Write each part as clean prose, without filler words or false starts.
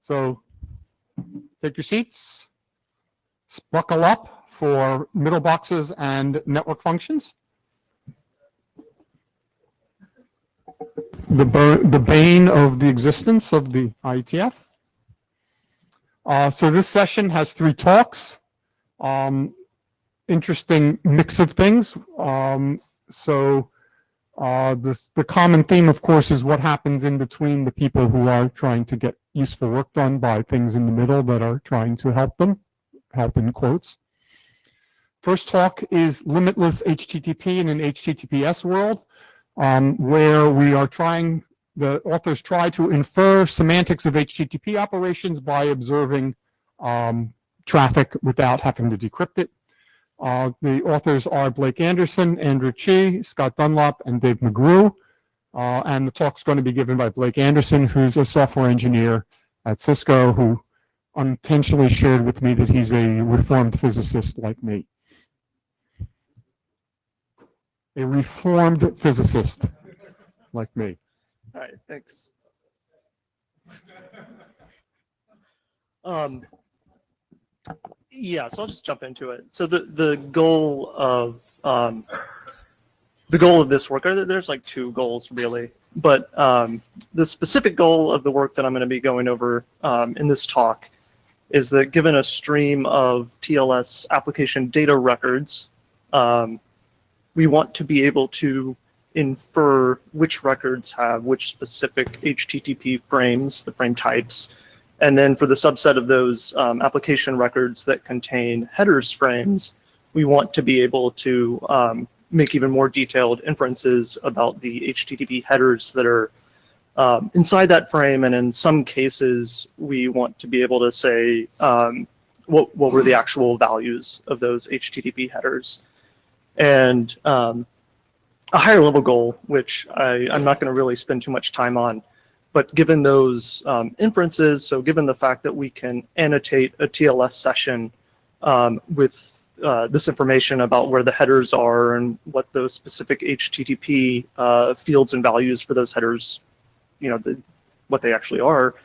So take your seats, buckle up for middle boxes and network functions. The bane of the existence of the IETF. So this session has 3 talks. Interesting mix of things. The common theme, of course, is what happens in between the people who are trying to get useful work done by things in the middle that are trying to help them, help in quotes. First talk is limitless HTTP in an HTTPS world, where we are trying, the authors try to infer semantics of HTTP operations by observing traffic without having to decrypt it. The authors are Blake Anderson, Andrew Chi, Scott Dunlop, and Dave McGrew. And the talk's going to be given by Blake Anderson, who's a software engineer at Cisco, who unintentionally shared with me that he's a reformed physicist like me. A reformed physicist like me. All right, thanks. Yeah, so I'll just jump into it. So the goal of this work, there's like 2 goals really, but the specific goal of the work that I'm going to be going over in this talk is that given a stream of TLS application data records, we want to be able to infer which records have which specific HTTP frames, the frame types. And then for the subset of those application records that contain headers frames, we want to be able to make even more detailed inferences about the HTTP headers that are inside that frame. And in some cases, we want to be able to say what were the actual values of those HTTP headers. And a higher level goal, which I'm not going to really spend too much time on, but given those inferences, so given the fact that we can annotate a TLS session with this information about where the headers are and what those specific HTTP fields and values for those headers, what they actually are,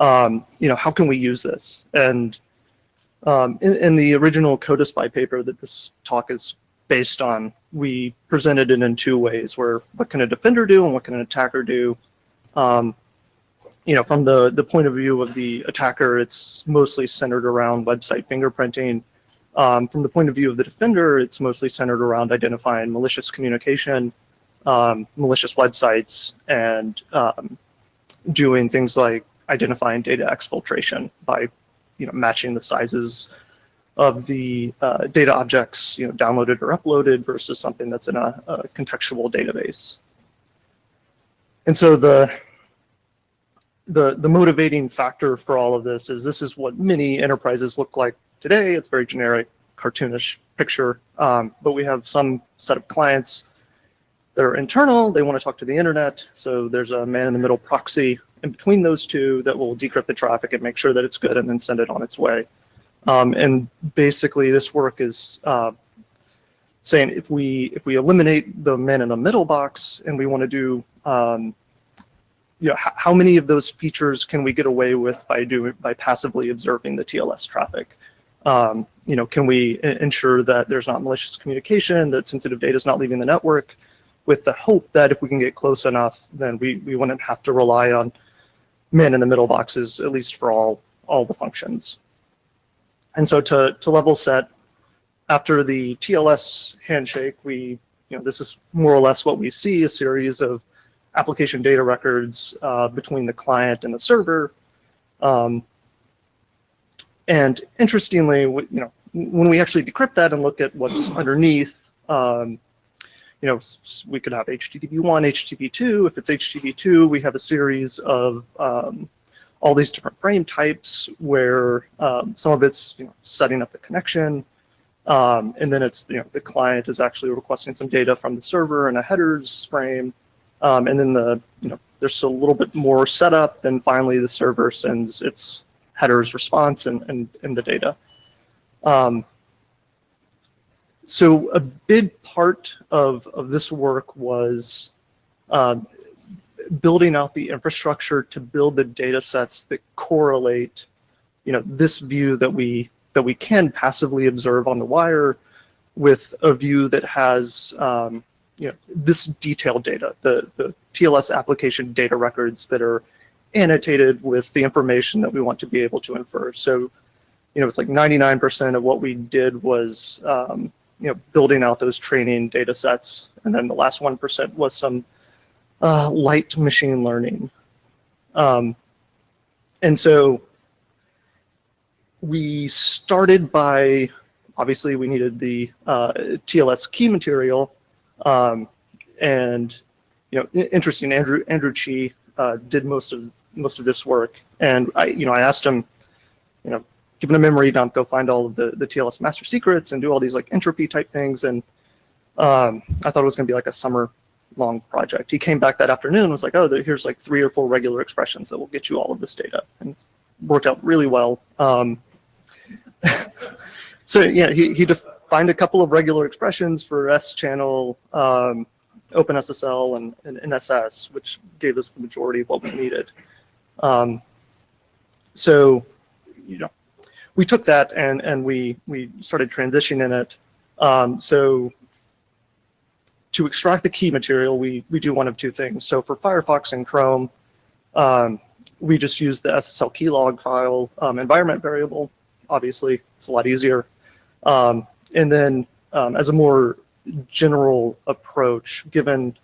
how can we use this? And in the original CodaSpy paper that this talk is based on, we presented it in 2 ways, where what can a defender do and what can an attacker do? From the point of view of the attacker, it's mostly centered around website fingerprinting. From the point of view of the defender, it's mostly centered around identifying malicious communication, malicious websites, and doing things like identifying data exfiltration by matching the sizes of the data objects downloaded or uploaded versus something that's in a contextual database. And so the motivating factor for all of this is what many enterprises look like today. It's very generic, cartoonish picture, but we have some set of clients that are internal. They want to talk to the internet, so there's a man-in-the-middle proxy in between those 2 that will decrypt the traffic and make sure that it's good and then send it on its way. And basically, this work is saying if we eliminate the man-in-the-middle box and we want to do how many of those features can we get away with by passively observing the TLS traffic? Can we ensure that there's not malicious communication, that sensitive data is not leaving the network, with the hope that if we can get close enough, then we wouldn't have to rely on man-in-the-middle boxes, at least for all the functions. And so to level set, after the TLS handshake, this is more or less what we see, a series of application data records between the client and the server. And interestingly, when we actually decrypt that and look at what's underneath, we could have HTTP1, HTTP2. If it's HTTP2, we have a series of all these different frame types where some of it's setting up the connection, and then it's the client is actually requesting some data from the server in a headers frame. And then there's a little bit more setup, and finally the server sends its headers response and the data. So a big part of this work was building out the infrastructure to build the data sets that correlate, this view that we can passively observe on the wire with a view that has, this detailed data, the TLS application data records that are annotated with the information that we want to be able to infer. So, it's like 99% of what we did was, building out those training data sets. And then the last 1% was some light machine learning. And so we started by, obviously we needed the TLS key material. And, interesting, Andrew Chi did most of this work. And I asked him, given a memory dump, go find all of the TLS master secrets and do all these like entropy type things. And I thought it was going to be like a summer-long project. He came back that afternoon and was like, oh, here's like 3 or 4 regular expressions that will get you all of this data. And it worked out really well. So yeah, he defined a couple of regular expressions for S-channel, OpenSSL, and NSS, which gave us the majority of what we needed. So, we took that and we started transitioning it. So to extract the key material, we do one of 2 things. So for Firefox and Chrome, we just use the SSL keylog file environment variable. Obviously, it's a lot easier. And then as a more general approach, given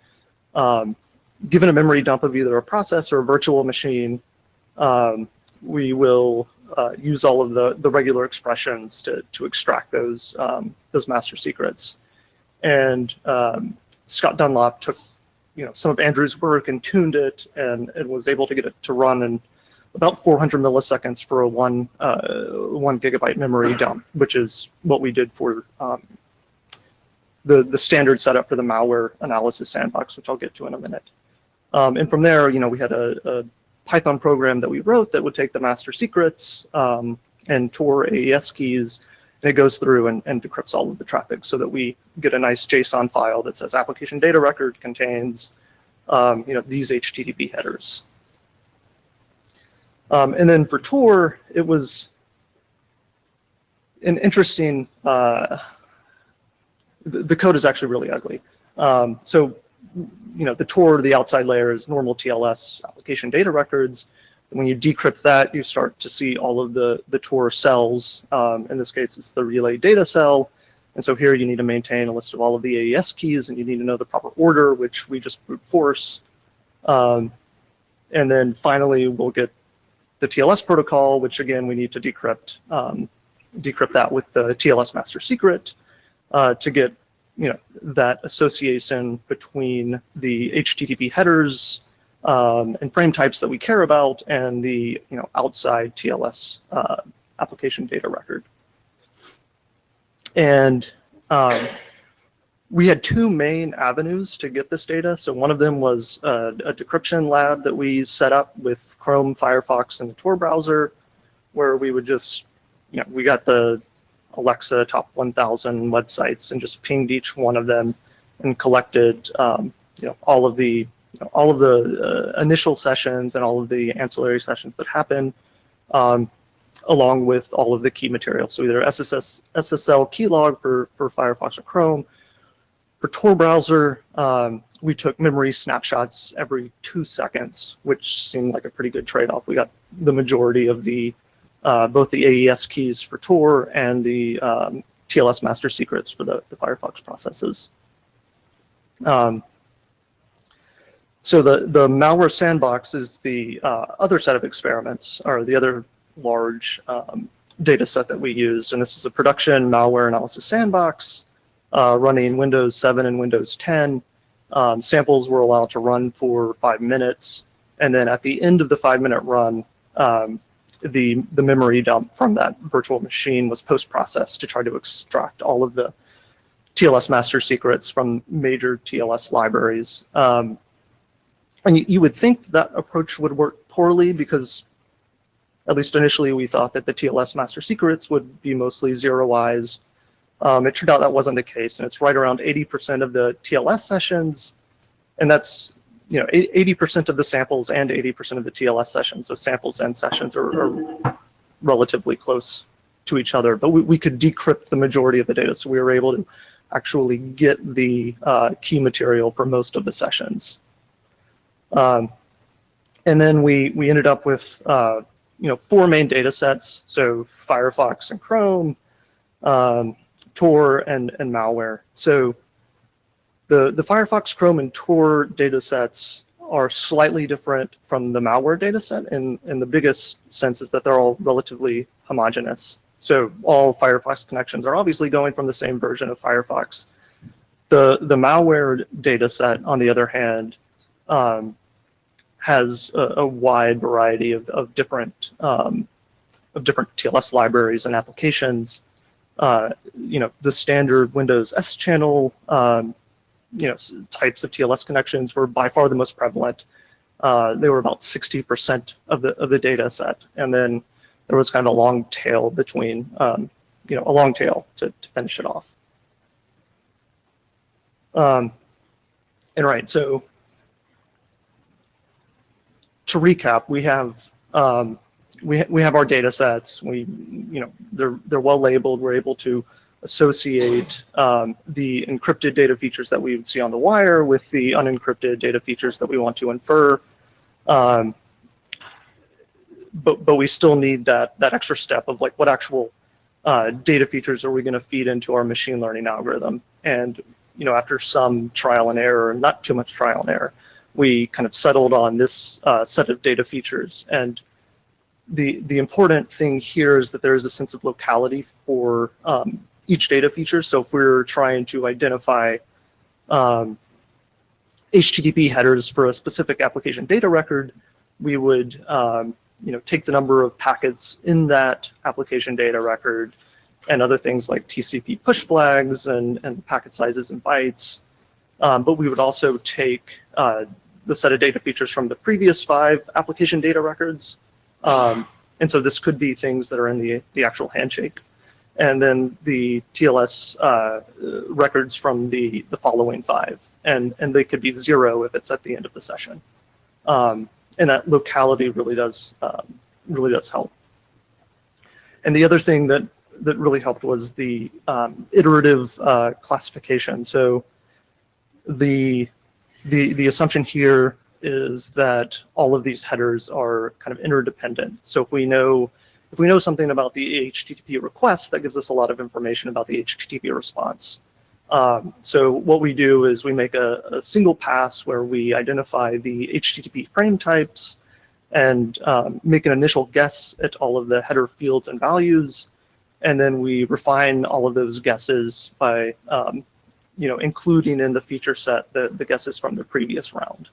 a memory dump of either a process or a virtual machine, we will use all of the regular expressions to extract those master secrets. And Scott Dunlop took some of Andrew's work and tuned it and was able to get it to run in about 400 milliseconds for a 1 gigabyte memory dump, which is what we did for the standard setup for the malware analysis sandbox, which I'll get to in a minute. And from there, we had a Python program that we wrote that would take the master secrets and Tor AES keys, and it goes through and decrypts all of the traffic so that we get a nice JSON file that says application data record contains these HTTP headers. And then for Tor, it was an interesting, the code is actually really ugly. So the Tor, the outside layer, is normal TLS application data records. And when you decrypt that, you start to see all of the Tor cells. In this case, it's the relay data cell. And so here you need to maintain a list of all of the AES keys, and you need to know the proper order, which we just brute force. And then finally, we'll get the TLS protocol, which again, we need to decrypt that with the TLS master secret to get that association between the HTTP headers and frame types that we care about and the outside TLS application data record. And we had 2 main avenues to get this data. So one of them was a decryption lab that we set up with Chrome, Firefox, and the Tor browser, where we would just, we got the Alexa top 1,000 websites and just pinged each one of them and collected, all of the initial sessions and all of the ancillary sessions that happen, along with all of the key material. So either SSL keylog for Firefox or Chrome. For Tor browser, we took memory snapshots every 2 seconds, which seemed like a pretty good trade-off. We got the majority of the both the AES keys for Tor and the TLS master secrets for the Firefox processes. So the malware sandbox is the other set of experiments, or the other large data set that we used. And this is a production malware analysis sandbox running Windows 7 and Windows 10. Samples were allowed to run for 5 minutes. And then at the end of the 5-minute run, the memory dump from that virtual machine was post-processed to try to extract all of the TLS master secrets from major TLS libraries. And you would think that approach would work poorly because, at least initially, we thought that the TLS master secrets would be mostly zeroized. It turned out that wasn't the case, and it's right around 80% of the TLS sessions. And that's 80% of the samples and 80% of the TLS sessions, so samples and sessions are relatively close to each other, but we could decrypt the majority of the data, so we were able to actually get the key material for most of the sessions. And then we ended up with 4 main data sets, so Firefox and Chrome, Tor, and malware. So the Firefox, Chrome, and Tor data sets are slightly different from the malware data set, and the biggest sense is that they're all relatively homogeneous. So all Firefox connections are obviously going from the same version of Firefox. The malware data set, on the other hand, has a wide variety of different TLS libraries and applications. The standard Windows S channel types of TLS connections were by far the most prevalent. They were about 60% of the data set, and then there was kind of a long tail between, a long tail to finish it off. And right, so to recap, we have our data sets. They're well labeled. We're able to associate the encrypted data features that we would see on the wire with the unencrypted data features that we want to infer. But we still need that extra step of like what actual data features are we going to feed into our machine learning algorithm. And after some trial and error, not too much trial and error, we kind of settled on this set of data features. And the important thing here is that there is a sense of locality for each data feature. So if we're trying to identify HTTP headers for a specific application data record, we would take the number of packets in that application data record and other things like TCP push flags and packet sizes in bytes. But we would also take the set of data features from the previous 5 application data records. And so this could be things that are in the actual handshake. And then the TLS records from the following 5. And they could be 0 if it's at the end of the session. And that locality really does help. And the other thing that really helped was the iterative classification. So the assumption here is that all of these headers are kind of interdependent. So if we know something about the HTTP request, that gives us a lot of information about the HTTP response. So what we do is we make a single pass where we identify the HTTP frame types and make an initial guess at all of the header fields and values. And then we refine all of those guesses by including in the feature set the guesses from the previous round.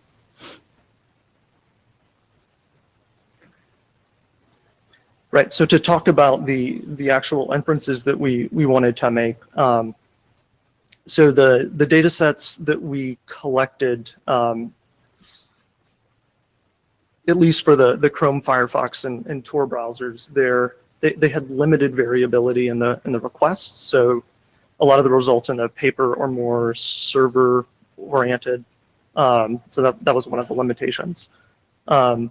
Right, so to talk about the actual inferences that we wanted to make, so the data sets that we collected, at least for the Chrome, Firefox, and Tor browsers, they had limited variability in the requests. So a lot of the results in the paper are more server oriented. So that was one of the limitations. And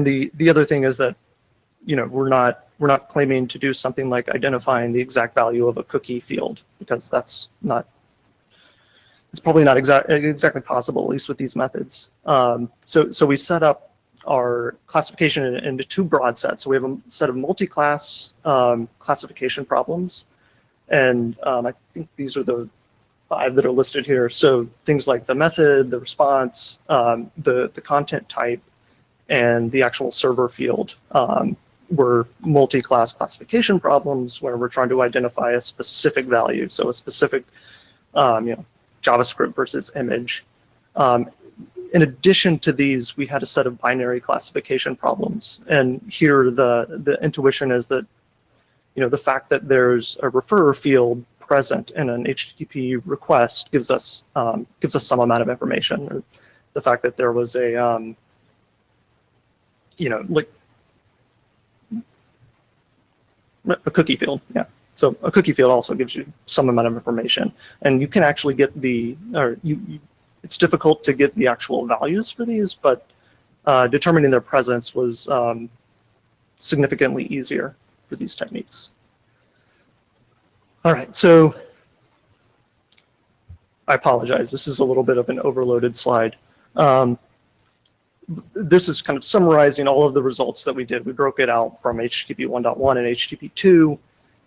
the other thing is that we're not claiming to do something like identifying the exact value of a cookie field, because it's probably not exactly possible, at least with these methods. So we set up our classification into 2 broad sets. So we have a set of multi-class classification problems, and I think these are the 5 that are listed here. So things like the method, the response, the content type, and the actual server field were multi-class classification problems where we're trying to identify a specific value, so a specific JavaScript versus image. In addition to these, we had a set of binary classification problems, and here the intuition is that the fact that there's a referrer field present in an HTTP request gives us some amount of information. Or the fact that there was a a cookie field, yeah. So a cookie field also gives you some amount of information, and you can actually get it's It's difficult to get the actual values for these, but determining their presence was significantly easier for these techniques. All right, so I apologize. This is a little bit of an overloaded slide. This is kind of summarizing all of the results that we did. We broke it out from HTTP 1.1 and HTTP 2,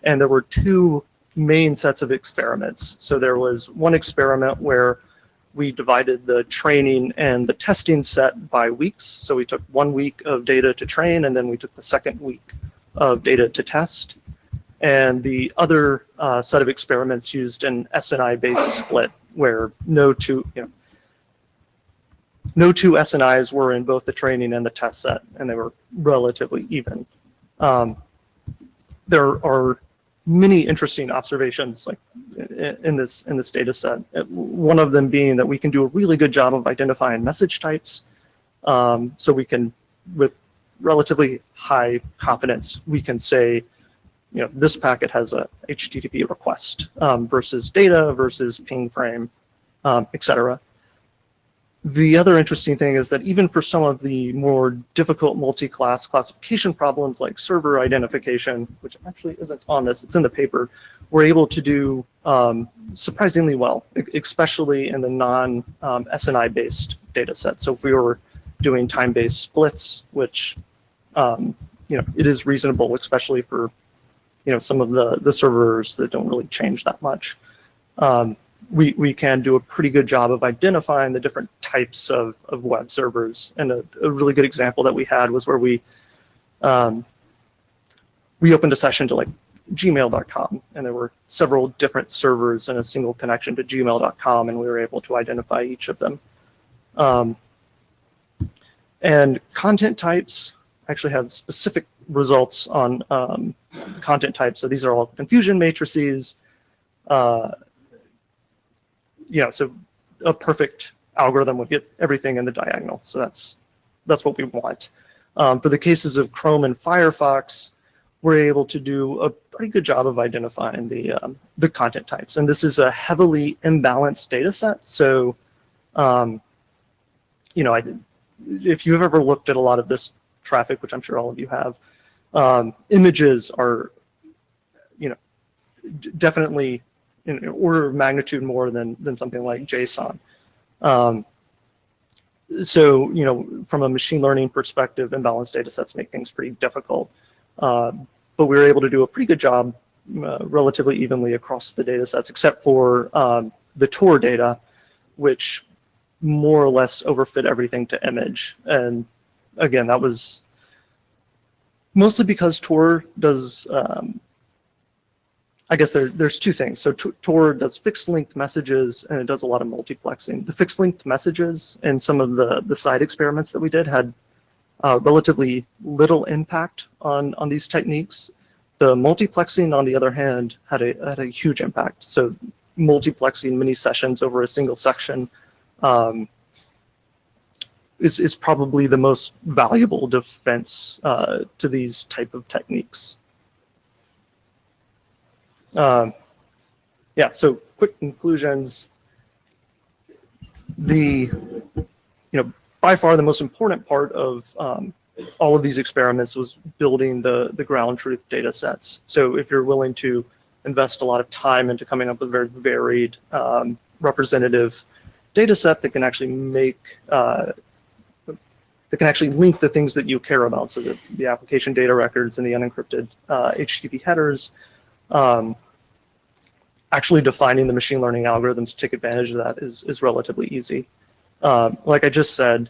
and there were two main sets of experiments. So there was one experiment where we divided the training and the testing set by weeks. So we took 1 week of data to train, and then we took the second week of data to test. And the other set of experiments used an SNI-based split, where no two SNIs were in both the training and the test set, and they were relatively even. There are many interesting observations like in this data set. One of them being that we can do a really good job of identifying message types. So we can, with relatively high confidence, we can say, this packet has a HTTP request versus data versus ping frame, etc. The other interesting thing is that even for some of the more difficult multi-class classification problems like server identification, which actually isn't on this, it's in the paper, we're able to do surprisingly well, especially in the non-SNI-based data set. So if we were doing time-based splits, which it is reasonable, especially for some of the servers that don't really change that much. We can do a pretty good job of identifying the different types of web servers. And a really good example that we had was where we opened a session to like gmail.com, and there were several different servers in a single connection to gmail.com, and we were able to identify each of them. And content types actually have specific results on content types. So these are all confusion matrices. So a perfect algorithm would get everything in the diagonal. So that's what we want. For the cases of Chrome and Firefox, we're able to do a pretty good job of identifying the content types. And this is a heavily imbalanced data set. So, if you've ever looked at a lot of this traffic, which I'm sure all of you have, images are, definitely in an order of magnitude more than something like JSON. So, from a machine learning perspective, imbalanced data sets make things pretty difficult. But we were able to do a pretty good job relatively evenly across the data sets, except for the Tor data, which more or less overfit everything to image. And again, that was mostly because Tor does, I guess there's two things. So Tor does fixed length messages, and it does a lot of multiplexing. The fixed length messages and some of the side experiments that we did had relatively little impact on these techniques. The multiplexing, on the other hand, had a huge impact. So multiplexing many sessions over a single section is probably the most valuable defense to these type of techniques. So quick conclusions. By far the most important part of all of these experiments was building the ground truth data sets. So if you're willing to invest a lot of time into coming up with a very varied representative data set that can actually link the things that you care about, so that the application data records and the unencrypted HTTP headers, actually defining the machine learning algorithms to take advantage of that is relatively easy. Like I just said,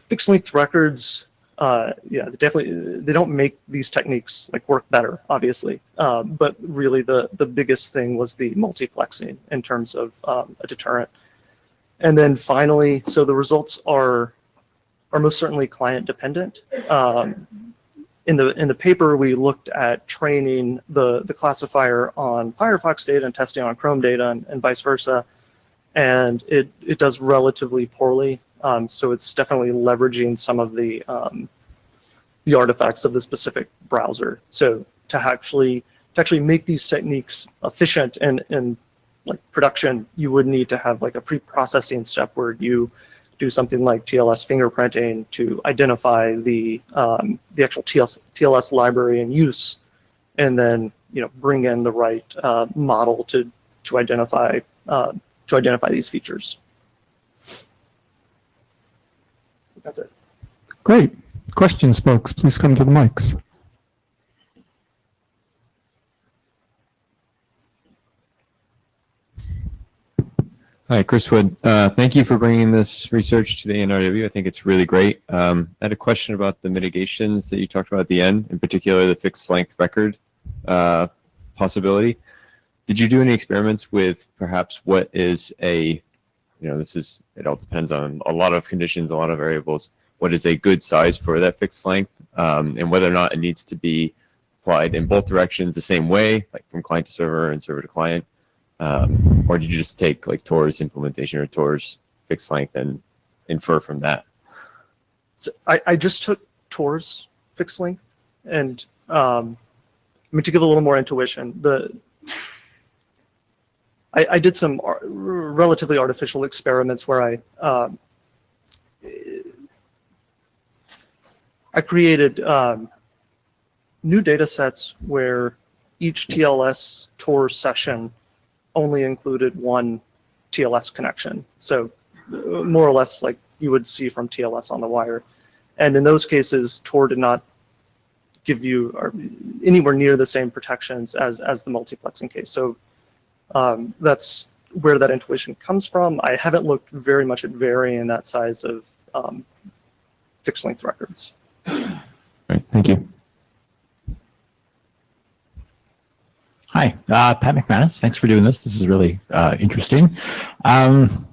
fixed length records, they don't make these techniques work better, obviously. But really the biggest thing was the multiplexing in terms of a deterrent. And then finally, so the results are most certainly client dependent. In the paper, we looked at training the classifier on Firefox data and testing on Chrome data and vice versa. And it does relatively poorly. So it's definitely leveraging some of the artifacts of the specific browser. So to actually make these techniques efficient and like production, you would need to have like a pre-processing step where you do something like TLS fingerprinting to identify the actual TLS library in use, and then bring in the right model to identify these features. That's it. Great. Questions, folks, please come to the mics. Hi, Chris Wood. Thank you for bringing this research to the ANRW. I think it's really great. I had a question about the mitigations that you talked about at the end, in particular the fixed length record possibility. Did you do any experiments with perhaps what is a, it all depends on a lot of conditions, a lot of variables, what is a good size for that fixed length, and whether or not it needs to be applied in both directions the same way, like from client to server and server to client? Or did you just take like Tor's implementation or Tor's fixed length and infer from that? So I just took Tor's fixed length, and to give a little more intuition, I did some relatively artificial experiments where I created new data sets where each TLS Tor session only included one TLS connection. So more or less like you would see from TLS on the wire. And in those cases, Tor did not give you anywhere near the same protections as the multiplexing case. So that's where that intuition comes from. I haven't looked very much at varying that size of fixed length records. Right, thank you. Hi, Pat McManus. Thanks for doing this. This is really interesting. I'm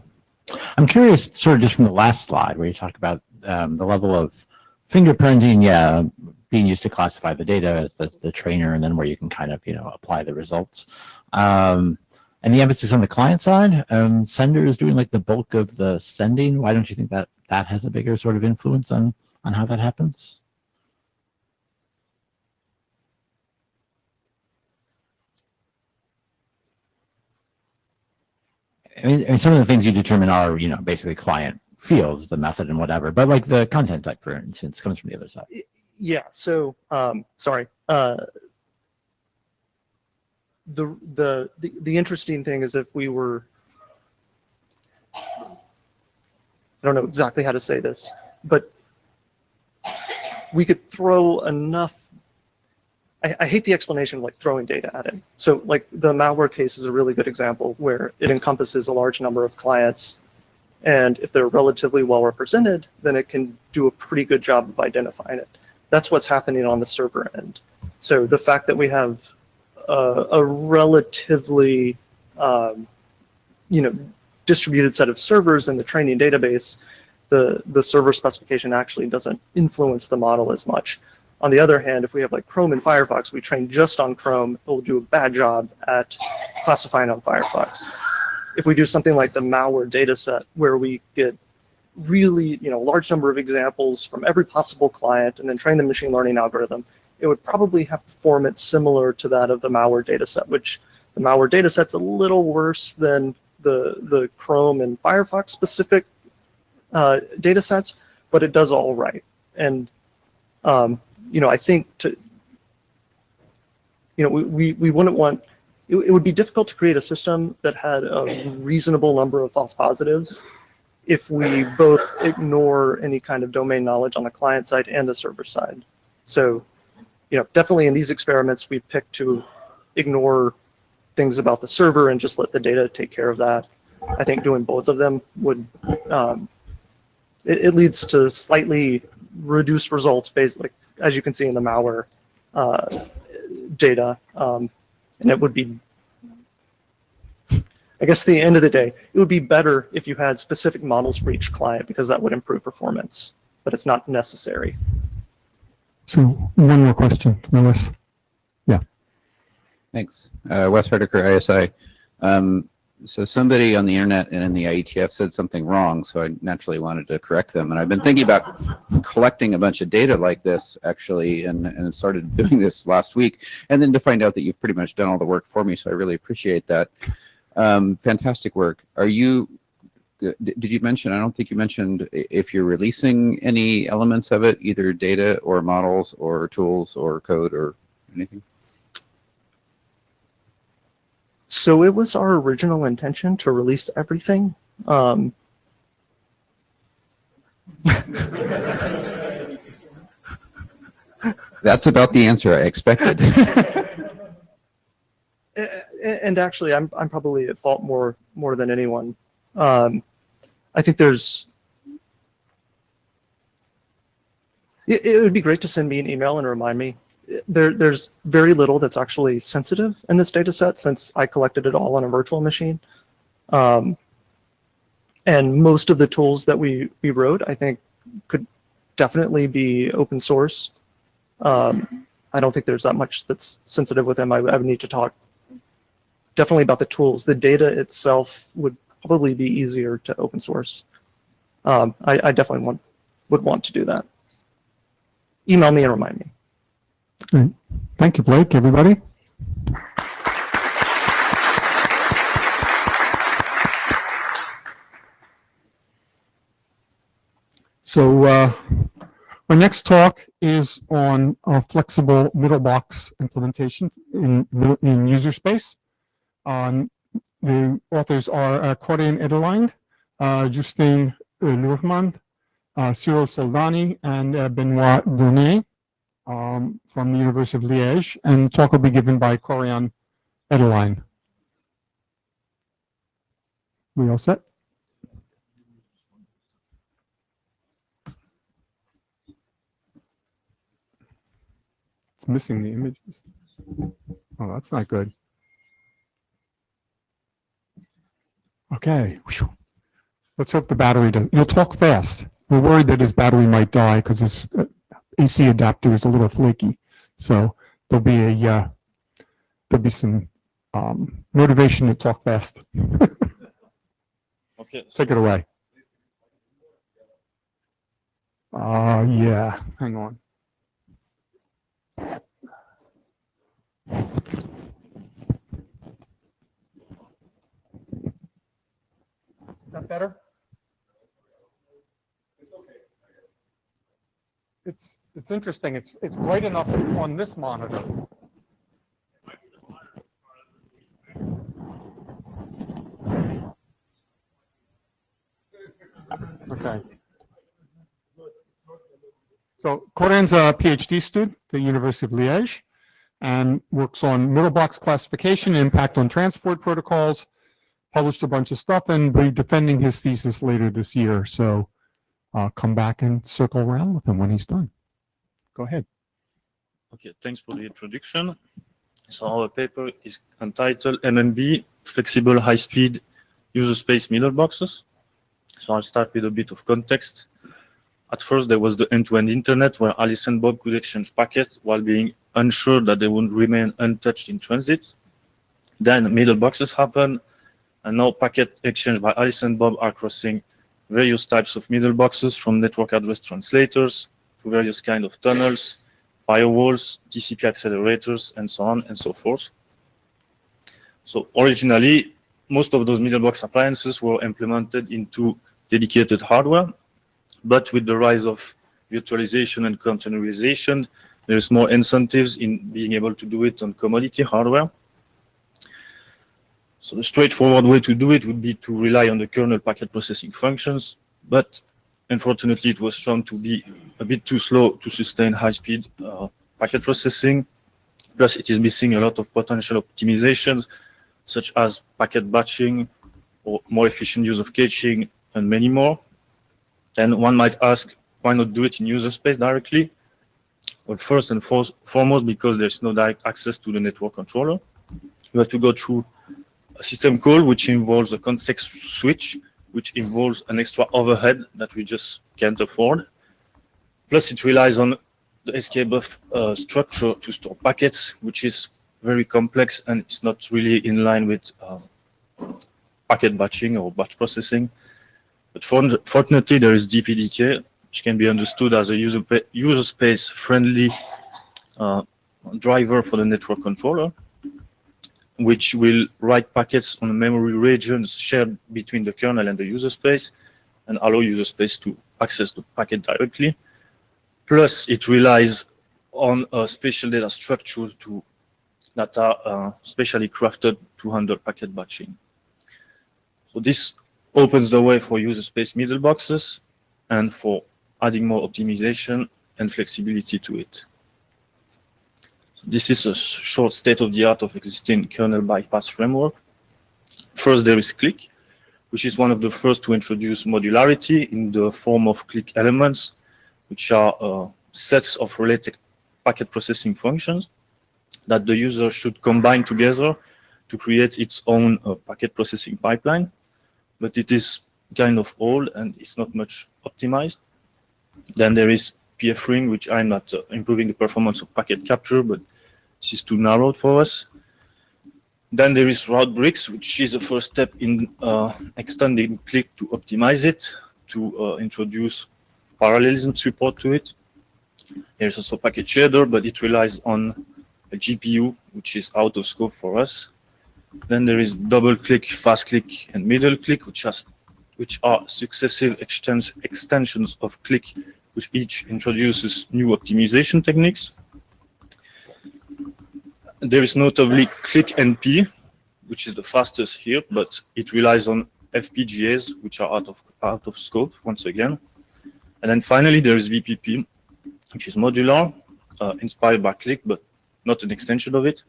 curious, sort of just from the last slide where you talked about the level of fingerprinting, being used to classify the data as the trainer, and then where you can kind of, apply the results. And the emphasis on the client side, sender is doing like the bulk of the sending. Why don't you think that has a bigger sort of influence on how that happens? I mean, some of the things you determine are, basically client fields, the method and whatever, but like the content type, for instance, comes from the other side. Yeah, so, sorry. The interesting thing is if we were, I don't know exactly how to say this, but we could throw enough, I hate the explanation of like throwing data at it. So like the malware case is a really good example where it encompasses a large number of clients, and if they're relatively well represented, then it can do a pretty good job of identifying it. That's what's happening on the server end. So the fact that we have a relatively distributed set of servers in the training database, the server specification actually doesn't influence the model as much. On the other hand, if we have like Chrome and Firefox, we train just on Chrome, it will do a bad job at classifying on Firefox. If we do something like the malware data set, where we get really large number of examples from every possible client and then train the machine learning algorithm, it would probably have performance similar to that of the malware data set, which the malware data set's a little worse than the Chrome and Firefox specific data sets, but it does all right. And I think we wouldn't want, it would be difficult to create a system that had a reasonable number of false positives if we both ignore any kind of domain knowledge on the client side and the server side. So, definitely in these experiments, we picked to ignore things about the server and just let the data take care of that. I think doing both of them would, it leads to slightly reduced results based, like, as you can see in the malware data, and it would be, I guess at the end of the day, it would be better if you had specific models for each client, because that would improve performance, but it's not necessary. So one more question, Lewis. Yeah. Thanks. Wes Redeker, ISI. So somebody on the internet and in the IETF said something wrong, so I naturally wanted to correct them. And I've been thinking about collecting a bunch of data like this, actually, and started doing this last week. And then to find out that you've pretty much done all the work for me, so I really appreciate that. Fantastic work. Did you mention, I don't think you mentioned if you're releasing any elements of it, either data or models or tools or code or anything? So it was our original intention to release everything. That's about the answer I expected. And actually, I'm probably at fault more than anyone. I think it would be great to send me an email and remind me. There's very little that's actually sensitive in this data set since I collected it all on a virtual machine. And most of the tools that we wrote, I think, could definitely be open source. I don't think there's that much that's sensitive with them. I would need to talk definitely about the tools. The data itself would probably be easier to open source. I definitely would want to do that. Email me and remind me. Great. Thank you, Blake. Everybody. So our next talk is on flexible middle box implementation in user space. The authors are Corinne Edelijn, Justine Lourmand, Cyril Soldani, and Benoit Donnet from the University of Liège. And the talk will be given by Corinne Edelijn. We all set? It's missing the images. Oh, that's not good. Okay. Let's hope the battery does. You'll talk fast. We're worried that his battery might die because his AC adapter is a little flaky. So there'll be some motivation to talk fast. Okay. Take it away. Yeah. Hang on. Is that better? It's interesting. It's bright enough on this monitor. Okay. So Corinne's a PhD student at the University of Liège and works on middle box classification, impact on transport protocols, published a bunch of stuff, and will be defending his thesis later this year. So come back and circle around with him when he's done. Go ahead. Okay, thanks for the introduction. So our paper is entitled MMB, Flexible High-Speed User Space Middle Boxes. So I'll start with a bit of context. At first, there was the end-to-end internet where Alice and Bob could exchange packets while being unsure that they would remain untouched in transit. Then middle boxes happened, and now packet exchange by Alice and Bob are crossing various types of middle boxes, from network address translators to various kinds of tunnels, firewalls, TCP accelerators, and so on and so forth. So originally, most of those middle box appliances were implemented into dedicated hardware, but with the rise of virtualization and containerization, there's more incentives in being able to do it on commodity hardware. So the straightforward way to do it would be to rely on the kernel packet processing functions, but unfortunately it was shown to be a bit too slow to sustain high-speed packet processing. Plus it is missing a lot of potential optimizations, such as packet batching or more efficient use of caching and many more. And one might ask, why not do it in user space directly? Well, first and foremost, because there's no direct access to the network controller. You have to go through a system call, which involves a context switch, which involves an extra overhead that we just can't afford. Plus, it relies on the SKBuf structure to store packets, which is very complex, and it's not really in line with packet batching or batch processing. But fortunately, there is DPDK, which can be understood as a user space friendly driver for the network controller. which will write packets on memory regions shared between the kernel and the user space and allow user space to access the packet directly. Plus, it relies on a special data structure that are specially crafted to handle packet batching. So this opens the way for user space middle boxes and for adding more optimization and flexibility to it. So this is a short state of the art of existing kernel bypass framework. First, there is Click, which is one of the first to introduce modularity in the form of click elements, which are sets of related packet processing functions that the user should combine together to create its own packet processing pipeline. But it is kind of old and it's not much optimized. Then there is PF-ring, which I'm not improving the performance of packet capture, but this is too narrow for us. Then there is route bricks, which is the first step in extending Click to optimize it, to introduce parallelism support to it. There's also packet shader, but it relies on a GPU, which is out of scope for us. Then there is double click, fast click, and middle click, which are successive extensions of Click, which each introduces new optimization techniques. There is notably Click NP, which is the fastest here, but it relies on FPGAs, which are out of scope once again. And then finally, there is VPP, which is modular, inspired by Click, but not an extension of it,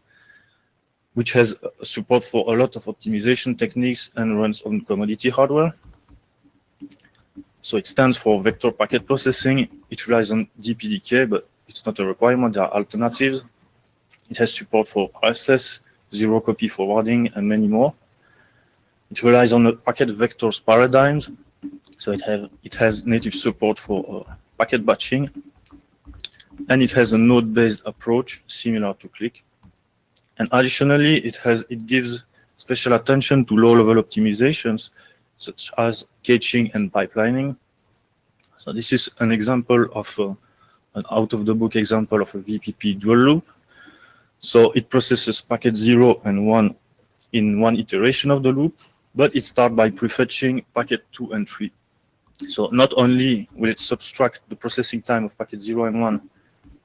which has support for a lot of optimization techniques and runs on commodity hardware. So it stands for vector packet processing. It relies on DPDK, but it's not a requirement. There are alternatives. It has support for RSS, zero copy forwarding, and many more. It relies on the packet vectors paradigms. So it has native support for packet batching. And it has a node-based approach similar to Click. And additionally, it gives special attention to low-level optimizations such as caching and pipelining. So this is an example of an out-of-the-book example of a VPP dual loop. So it processes packet 0 and 1 in one iteration of the loop, but it starts by prefetching packet 2 and 3. So not only will it subtract the processing time of packet 0 and 1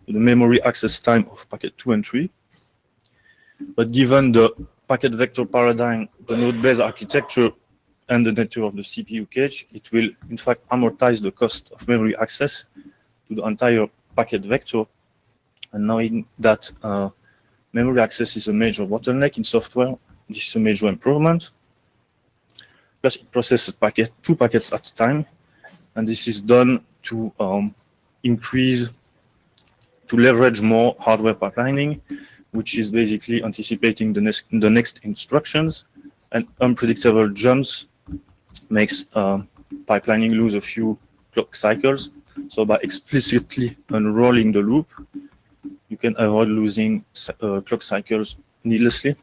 to the memory access time of packet 2 and 3, but given the packet vector paradigm, the node-based architecture, and the nature of the CPU cache, it will in fact amortize the cost of memory access to the entire packet vector. And knowing that memory access is a major bottleneck in software, this is a major improvement. Plus, it processes two packets at a time, and this is done to leverage more hardware pipelining, which is basically anticipating the next instructions, and unpredictable jumps makes pipelining lose a few clock cycles. So by explicitly unrolling the loop, you can avoid losing clock cycles needlessly.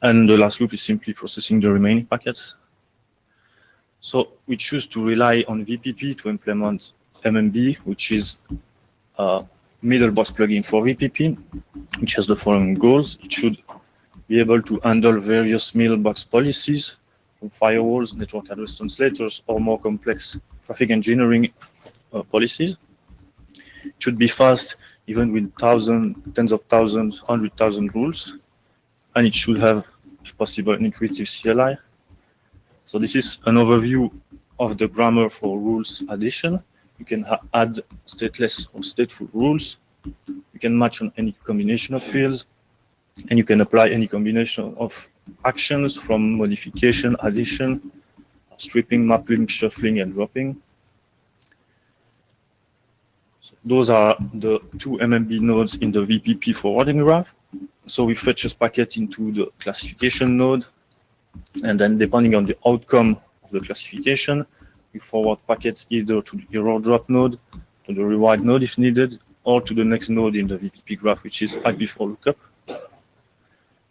And the last loop is simply processing the remaining packets. So we choose to rely on VPP to implement MMB, which is a middle box plugin for VPP, which has the following goals. It should be able to handle various middle box policies, from firewalls, network address translators, or more complex traffic engineering policies. It should be fast, even with tens of thousands, 100,000 rules. And it should have, if possible, an intuitive CLI. So this is an overview of the grammar for rules addition. You can add stateless or stateful rules. You can match on any combination of fields. And you can apply any combination of actions from modification, addition, stripping, mapping, shuffling, and dropping. So those are the two MMB nodes in the VPP forwarding graph. So we fetch a packet into the classification node, and then depending on the outcome of the classification, we forward packets either to the error drop node, to the rewrite node if needed, or to the next node in the VPP graph, which is IP4 lookup.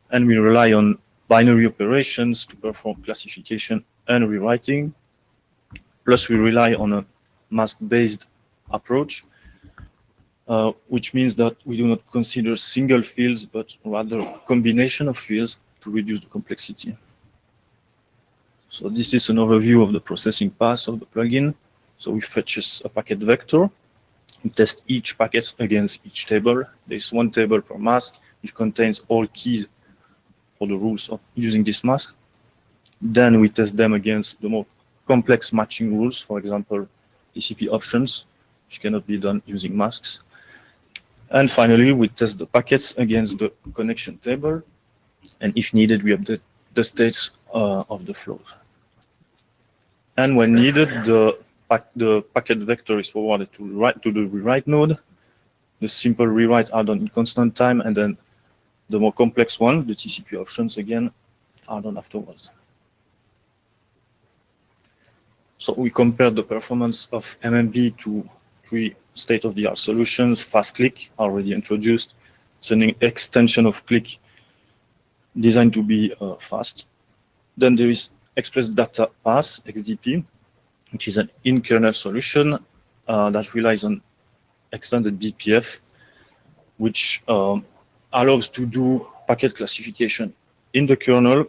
And we rely on binary operations to perform classification and rewriting. Plus, we rely on a mask-based approach which means that we do not consider single fields, but rather a combination of fields to reduce the complexity. So this is an overview of the processing path of the plugin. So we fetch a packet vector. We test each packet against each table. There is one table per mask, which contains all keys for the rules of using this mask. Then we test them against the more complex matching rules, for example, TCP options, which cannot be done using masks. And finally, we test the packets against the connection table. And if needed, we update the states of the flows. And when needed, the packet vector is forwarded to the rewrite node. The simple rewrites are done in constant time, and then the more complex one, the TCP options again, are done afterwards. So we compared the performance of MMB to 3 state-of-the-art solutions. Fast click, already introduced. It's an extension of click designed to be fast. Then there is Express Data Pass, XDP, which is an in-kernel solution that relies on extended BPF, which allows to do packet classification in the kernel,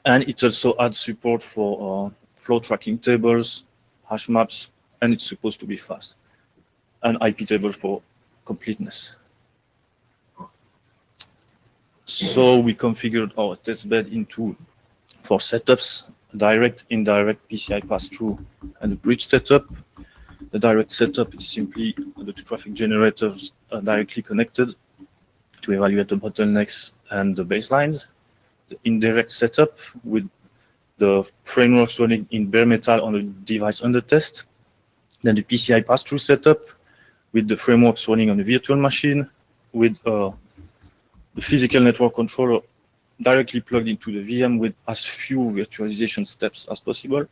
and it also adds support for flow tracking tables, hash maps, and it's supposed to be fast, and IP table for completeness. So we configured our testbed into 4 setups: direct, indirect, PCI pass-through, and a bridge setup. The direct setup is simply the 2 traffic generators directly connected to evaluate the bottlenecks and the baselines. The indirect setup with the frameworks running in bare metal on the device under test. Then the PCI pass-through setup with the frameworks running on a virtual machine with the physical network controller directly plugged into the VM with as few virtualization steps as possible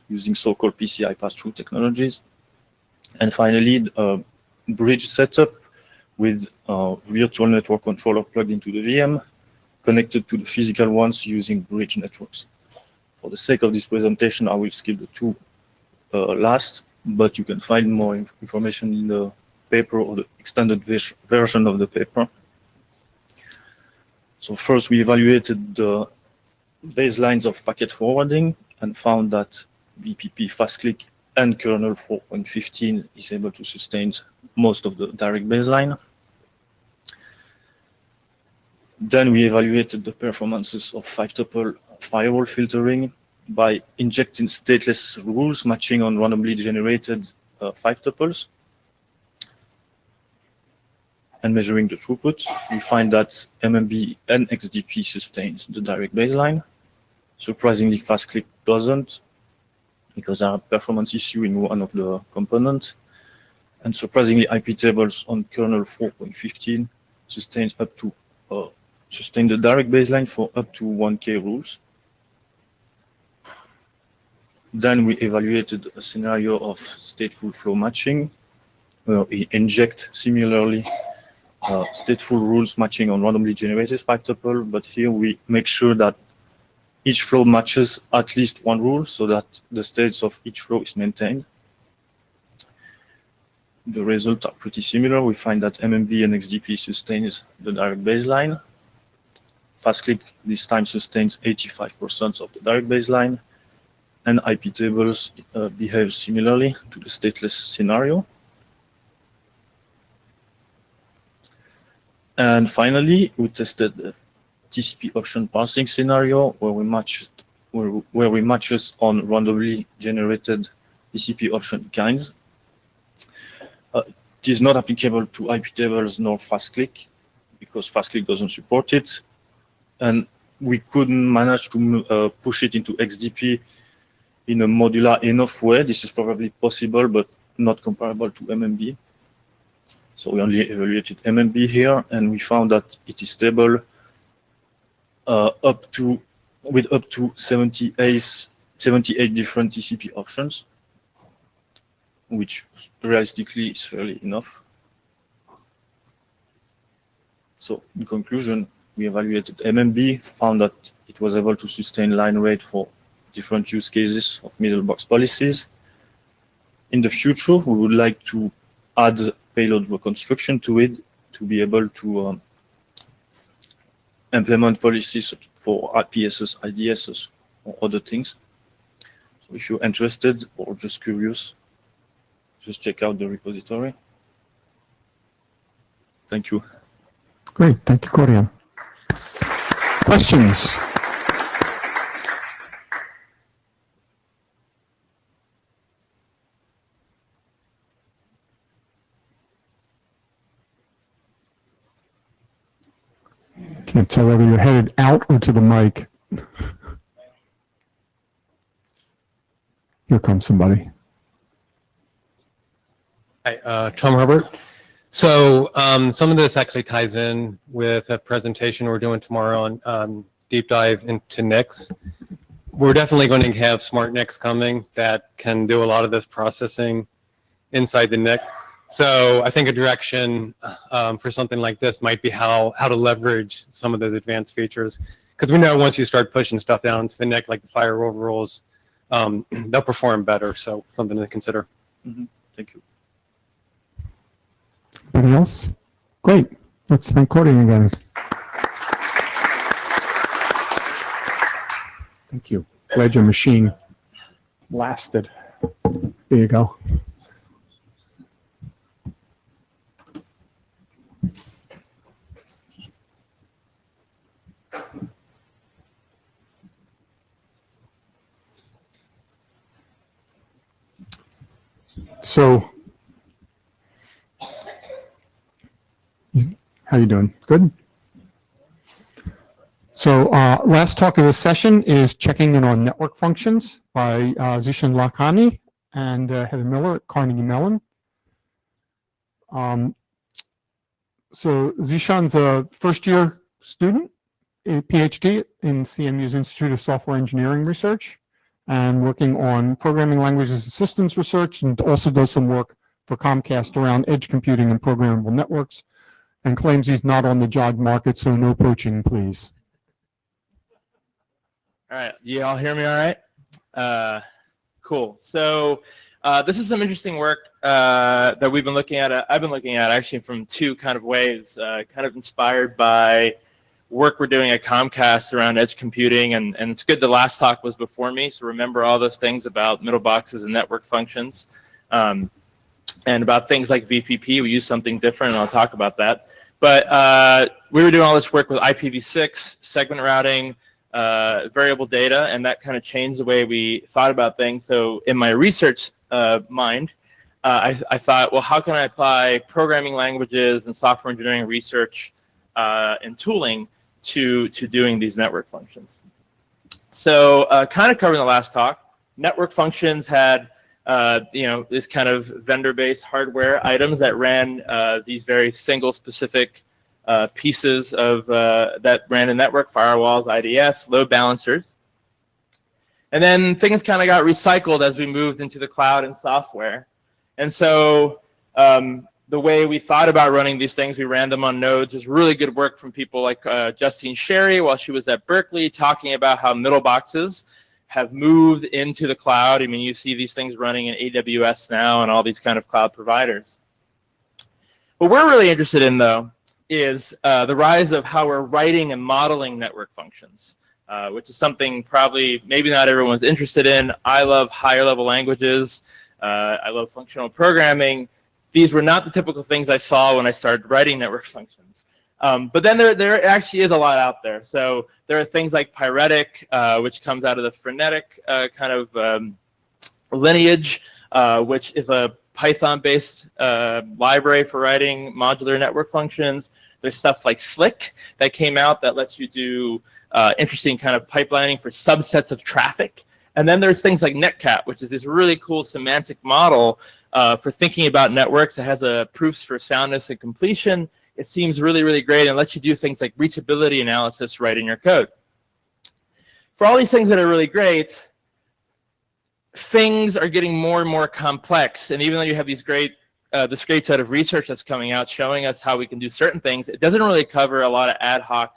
using so-called PCI pass-through technologies. And finally, a bridge setup with a virtual network controller plugged into the VM connected to the physical ones using bridge networks. For the sake of this presentation, I will skip the 2 last, but you can find more information in the paper or the extended version of the paper. So first, we evaluated the baselines of packet forwarding and found that BPP fast-click and kernel 4.15 is able to sustain most of the direct baseline. Then we evaluated the performances of 5-tuple firewall filtering by injecting stateless rules matching on randomly generated 5-tuples. And measuring the throughput, we find that MMB and XDP sustains the direct baseline. Surprisingly, fast-click doesn't, because there are performance issues in one of the components. And surprisingly, IP tables on kernel 4.15 sustain the direct baseline for up to 1K rules. Then we evaluated a scenario of stateful flow matching, where we inject similarly stateful rules matching on randomly generated 5-tuple, but here we make sure that each flow matches at least one rule so that the states of each flow is maintained. The results are pretty similar. We find that MMB and XDP sustains the direct baseline. Fast-click this time sustains 85% of the direct baseline, and IP tables behave similarly to the stateless scenario. And finally, we tested the TCP option parsing scenario where we match on randomly generated TCP option kinds. It is not applicable to IP tables nor fast-click because fast-click doesn't support it, and we couldn't manage to push it into XDP in a modular enough way. This is probably possible, but not comparable to MMB. So we only evaluated MMB here, and we found that it is stable with up to 78 different TCP options, which realistically is fairly enough. So in conclusion, we evaluated MMB, found that it was able to sustain line rate for different use cases of middle box policies. In the future, we would like to add payload reconstruction to it to be able to implement policies for IPSs, IDSs, or other things. So if you're interested or just curious, just check out the repository. Thank you. Great. Thank you, Corian. Questions? Can't tell whether you're headed out or to the mic. Here comes somebody. Hi, Tom Herbert. So some of this actually ties in with a presentation we're doing tomorrow on deep dive into NICs. We're definitely going to have smart NICs coming that can do a lot of this processing inside the NIC. So I think a direction for something like this might be how to leverage some of those advanced features. Because we know once you start pushing stuff down into the NIC, like the firewall rules, they'll perform better. So something to consider. Mm-hmm. Thank you. Anybody else? Great. Let's thank Corian again. Thank you. Glad your machine lasted. There you go. So, how you doing? Good? So last talk of this session is checking in on network functions by Zishan Lakhani and Heather Miller at Carnegie Mellon. So Zishan's a first-year student, a PhD in CMU's Institute of Software Engineering Research, and working on programming languages and systems research, and also does some work for Comcast around edge computing and programmable networks, and claims he's not on the job market, so no poaching, please. All right, you all hear me all right? Cool. So this is some interesting work that we've been looking at. I've been looking at actually from two kind of ways, kind of inspired by work we're doing at Comcast around edge computing. And it's good the last talk was before me, so remember all those things about middle boxes and network functions. And about things like VPP, we use something different, and I'll talk about that. But we were doing all this work with IPv6, segment routing, variable data, and that kind of changed the way we thought about things. So in my research mind, I thought, well, how can I apply programming languages and software engineering research and tooling to doing these network functions? So kind of covering the last talk, network functions had this kind of vendor-based hardware items that ran these very single specific pieces of that ran in network, firewalls, IDS, load balancers. And then things kind of got recycled as we moved into the cloud and software. And so the way we thought about running these things, we ran them on nodes. There's really good work from people like Justine Sherry while she was at Berkeley, talking about how middle boxes have moved into the cloud. I mean, you see these things running in AWS now and all these kind of cloud providers. What we're really interested in, though, is the rise of how we're writing and modeling network functions, which is something probably maybe not everyone's interested in. I love higher level languages. I love functional programming. These were not the typical things I saw when I started writing network functions. But then there actually is a lot out there. So there are things like Pyretic, which comes out of the frenetic kind of lineage, which is a Python-based library for writing modular network functions. There's stuff like Slick that came out that lets you do interesting kind of pipelining for subsets of traffic. And then there's things like Netcat, which is this really cool semantic model for thinking about networks. It has proofs for soundness and completion. It seems really, really great and lets you do things like reachability analysis right in your code. For all these things that are really great, things are getting more and more complex. And even though you have these this great set of research that's coming out showing us how we can do certain things, it doesn't really cover a lot of ad hoc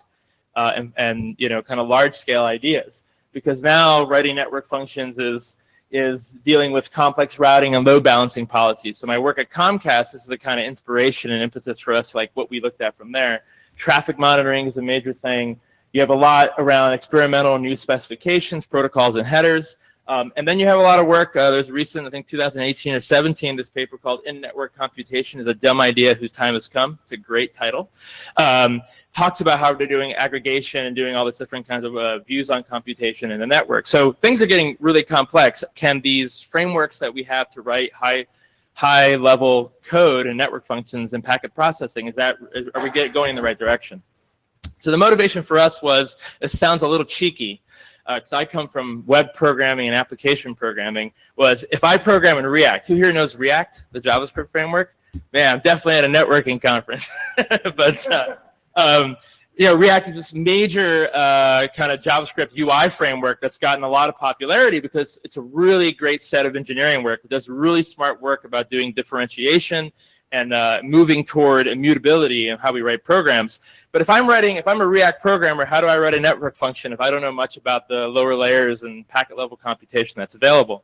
and kind of large scale ideas. Because now writing network functions is is dealing with complex routing and load balancing policies. So my work at Comcast is the kind of inspiration and impetus for us, like what we looked at from there. Traffic monitoring is a major thing. You have a lot around experimental new specifications, protocols, and headers. And then you have a lot of work. There's a recent, I think 2018 or 17, this paper called In-Network Computation is a Dumb Idea Whose Time Has Come. It's a great title. Talks about how they're doing aggregation and doing all these different kinds of views on computation in the network. So things are getting really complex. Can these frameworks that we have to write high-level code and network functions and packet processing, are we going in the right direction? So the motivation for us was, it sounds a little cheeky, because I come from web programming and application programming, was if I program in React, who here knows React, the JavaScript framework? Man, I'm definitely at a networking conference. But, you know, React is this major kind of JavaScript UI framework that's gotten a lot of popularity because it's a really great set of engineering work. It does really smart work about doing differentiation and moving toward immutability in how we write programs. But if I'm a React programmer, how do I write a network function if I don't know much about the lower layers and packet level computation that's available?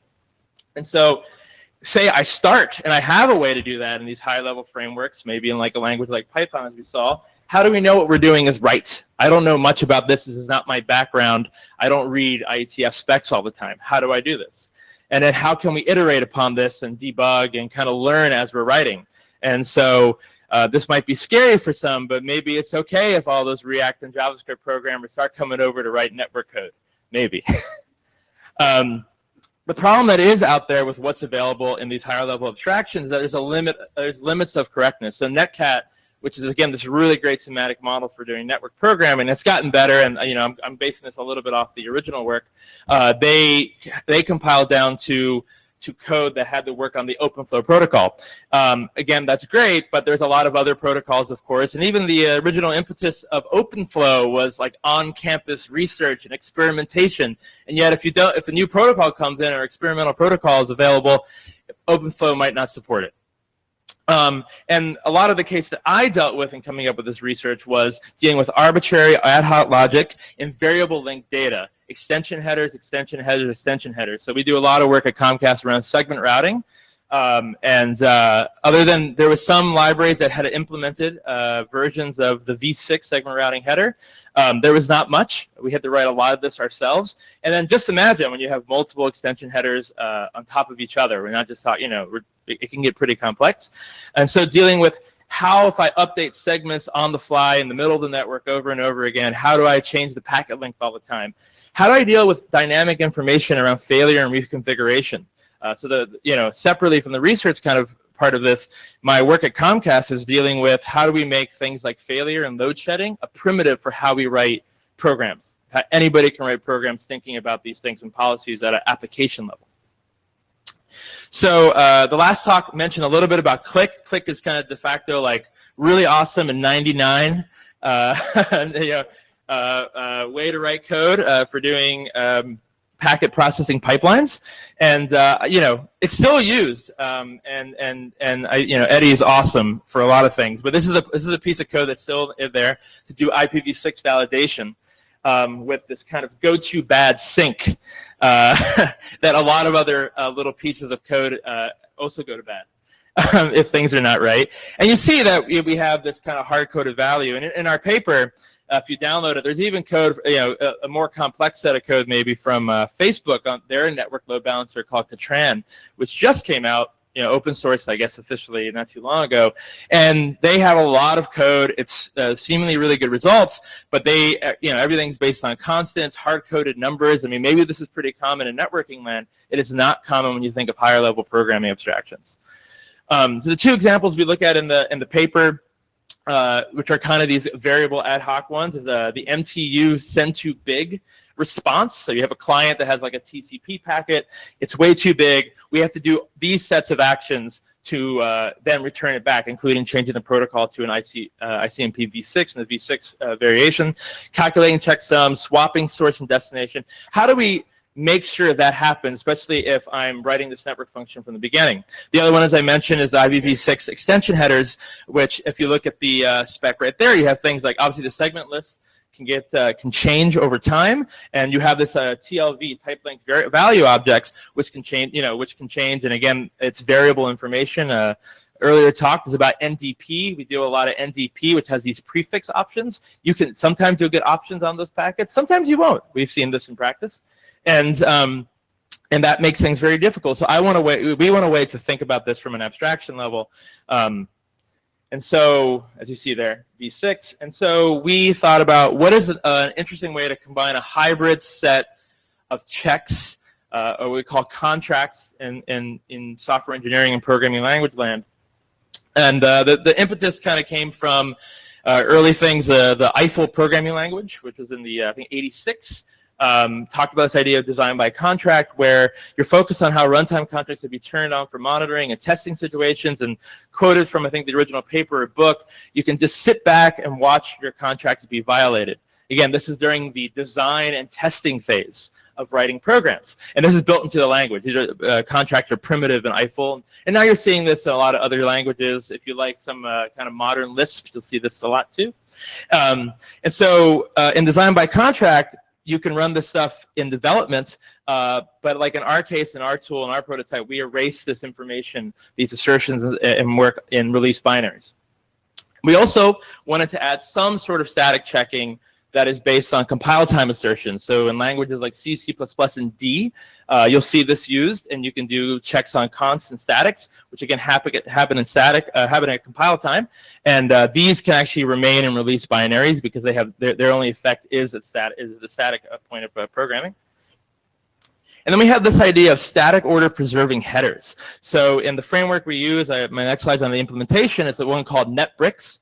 And so say I start and I have a way to do that in these high level frameworks, maybe in like a language like Python, as we saw. How do we know what we're doing is right? I don't know much about this. This is not my background. I don't read IETF specs all the time. How do I do this? And then how can we iterate upon this and debug and kind of learn as we're writing? And so this might be scary for some, but maybe it's okay if all those React and JavaScript programmers start coming over to write network code. Maybe. The problem that is out there with what's available in these higher level abstractions is that there's limits of correctness. So Netcat, which is again this really great semantic model for doing network programming, it's gotten better. And you know, I'm basing this a little bit off the original work. They compiled down to code that had to work on the OpenFlow protocol. Again, that's great, but there's a lot of other protocols, of course, and even the original impetus of OpenFlow was like on-campus research and experimentation. And yet, if a new protocol comes in or experimental protocol is available, OpenFlow might not support it. And a lot of the case that I dealt with in coming up with this research was dealing with arbitrary ad hoc logic and variable linked data. Extension headers, extension headers, extension headers. So we do a lot of work at Comcast around segment routing. Other than there was some libraries that had implemented versions of the V6 segment routing header, there was not much. We had to write a lot of this ourselves. And then just imagine when you have multiple extension headers on top of each other. We're not just talking, you know, it can get pretty complex. And so dealing with how, if I update segments on the fly in the middle of the network over and over again, how do I change the packet length all the time? How do I deal with dynamic information around failure and reconfiguration? Separately from the research kind of part of this, my work at Comcast is dealing with how do we make things like failure and load shedding a primitive for how we write programs. How anybody can write programs thinking about these things and policies at an application level. So the last talk mentioned a little bit about Click. Click is kind of de facto like really awesome in '99. Way to write code for doing packet processing pipelines, and it's still used. Eddie is awesome for a lot of things, but this is a piece of code that's still in there to do IPv6 validation. With this kind of go-to bad sync that a lot of other little pieces of code also go to bad if things are not right. And you see that we have this kind of hard-coded value. And in our paper, if you download it, there's even code, a more complex set of code maybe from Facebook on their network load balancer called Katran, which just came out, open source, I guess, officially not too long ago. And they have a lot of code. It's seemingly really good results, but they, everything's based on constants, hard-coded numbers. I mean, maybe this is pretty common in networking land. It is not common when you think of higher-level programming abstractions. So the two examples we look at in the paper, which are kind of these variable ad hoc ones, is the MTU send to big response. So you have a client that has like a TCP packet. It's way too big. We have to do these sets of actions to then return it back, including changing the protocol to an ICMP v6 and the v6 variation, calculating checksum, swapping source and destination. How do we make sure that happens, especially if I'm writing this network function from the beginning? The other one, as I mentioned, is the IPv6 extension headers, which if you look at the spec right there, you have things like obviously the segment list can change over time, and you have this TLV, type length value objects, which can change, and again, it's variable information. Earlier talk was about NDP. We do a lot of NDP, which has these prefix options. Sometimes you'll get options on those packets, sometimes you won't. We've seen this in practice, and that makes things very difficult. So we want a way to think about this from an abstraction level. And so, as you see there, V6. And so we thought about what is an interesting way to combine a hybrid set of checks, or what we call contracts in software engineering and programming language land. And the impetus kind of came from early things, the Eiffel programming language, which was in the, I think, 86. Talked about this idea of design by contract, where you're focused on how runtime contracts would be turned on for monitoring and testing situations, and quoted from, I think, the original paper or book, you can just sit back and watch your contracts be violated. Again, this is during the design and testing phase of writing programs. And this is built into the language. These are, contracts are primitive in Eiffel. And now you're seeing this in a lot of other languages. If you like some kind of modern Lisp, you'll see this a lot too. And so in design by contract, you can run this stuff in development, but like in our case, in our tool, in our prototype, we erase this information, these assertions, and work in release binaries. We also wanted to add some sort of static checking that is based on compile time assertions. So in languages like C, C++, and D, you'll see this used, and you can do checks on consts and statics, which again happen in at compile time. And these can actually remain in release binaries because they have their only effect is the static point of programming. And then we have this idea of static order preserving headers. So in the framework we use, my next slide's on the implementation. It's the one called NetBricks.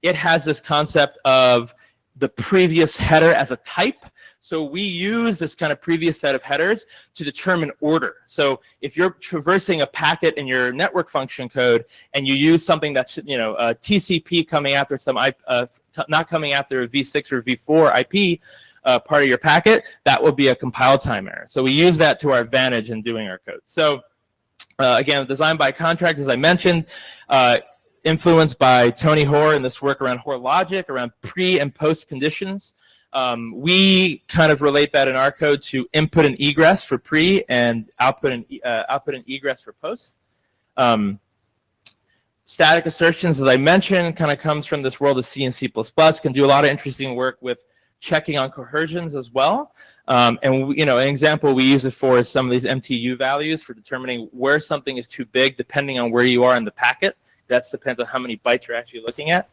It has this concept of the previous header as a type. So we use this kind of previous set of headers to determine order. So if you're traversing a packet in your network function code and you use something that's, TCP coming after not coming after a V6 or V4 IP part of your packet, that will be a compile time error. So we use that to our advantage in doing our code. So again, design by contract, as I mentioned, influenced by Tony Hoare and this work around Hoare logic, around pre and post conditions. We kind of relate that in our code to input and egress for pre and output and egress for post. Static assertions, as I mentioned, kind of comes from this world of C and C++, can do a lot of interesting work with checking on coercions as well. And an example we use it for is some of these MTU values for determining where something is too big depending on where you are in the packet. That depends on how many bytes you're actually looking at.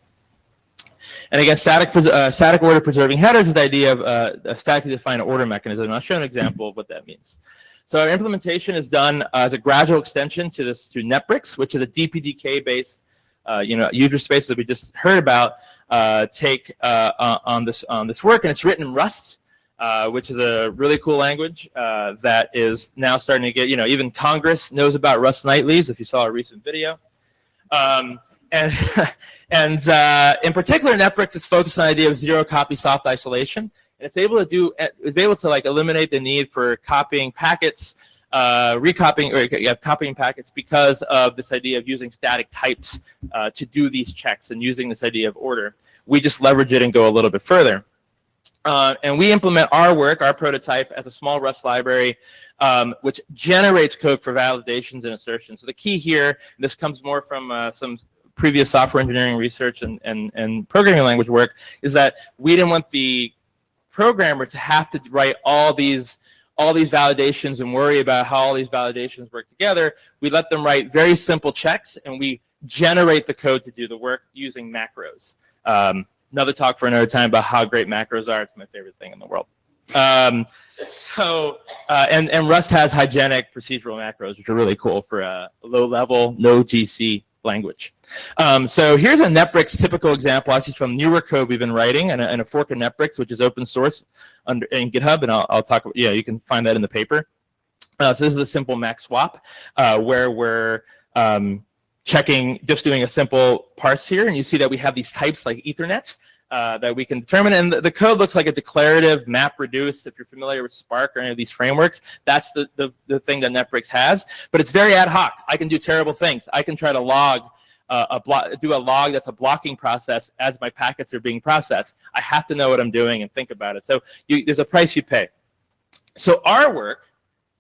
And again, static order preserving headers is the idea of a statically defined order mechanism. And I'll show an example of what that means. So our implementation is done as a gradual extension to NetBricks, which is a DPDK-based user space that we just heard about on this work. And it's written in Rust, which is a really cool language that is now starting to get, even Congress knows about Rust nightlies, if you saw a recent video. And in particular, NetBricks is focused on the idea of zero copy soft isolation, and it's able to like eliminate the need for copying packets, copying packets because of this idea of using static types to do these checks and using this idea of order. We just leverage it and go a little bit further. And we implement our work, our prototype, as a small Rust library, which generates code for validations and assertions. So the key here, this comes more from some previous software engineering research and programming language work, is that we didn't want the programmer to have to write all these validations and worry about how all these validations work together. We let them write very simple checks, and we generate the code to do the work using macros. Another talk for another time about how great macros are. It's my favorite thing in the world. And Rust has hygienic procedural macros, which are really cool for a low-level, no GC language. So here's a NetBricks typical example, actually from newer code we've been writing, and a fork of NetBricks, which is open source in GitHub, and I'll talk. Yeah, you can find that in the paper. So this is a simple mac swap where we're checking, just doing a simple parse here, and you see that we have these types like Ethernet that we can determine, and the code looks like a declarative map reduce. If you're familiar with Spark or any of these frameworks, that's the thing that NetBricks has, but it's very ad hoc. I can do terrible things. I can try to log do a log that's a blocking process as my packets are being processed. I have to know what I'm doing and think about it. So there's a price you pay. So our work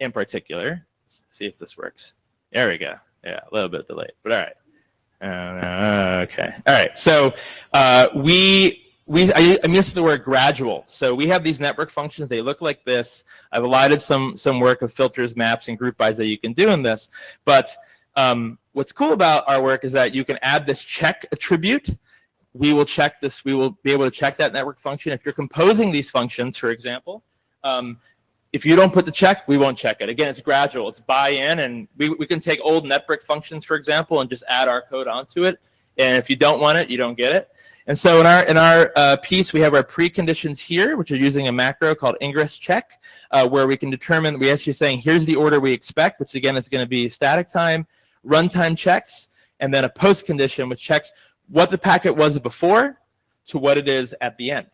in particular, let's see if this works. There we go. Yeah, a little bit delayed, but all right. Okay. All right. So I missed the word gradual. So we have these network functions. They look like this. I've allotted some work of filters, maps, and group bys that you can do in this. But what's cool about our work is that you can add this check attribute. We will check this. We will be able to check that network function. If you're composing these functions, for example, if you don't put the check, we won't check it. Again, it's gradual. It's buy-in, and we can take old network functions, for example, and just add our code onto it. And if you don't want it, you don't get it. And so in our piece, we have our preconditions here, which are using a macro called ingress check, where we can determine, we're actually saying, here's the order we expect, which again is going to be static time, runtime checks, and then a post condition, which checks what the packet was before to what it is at the end.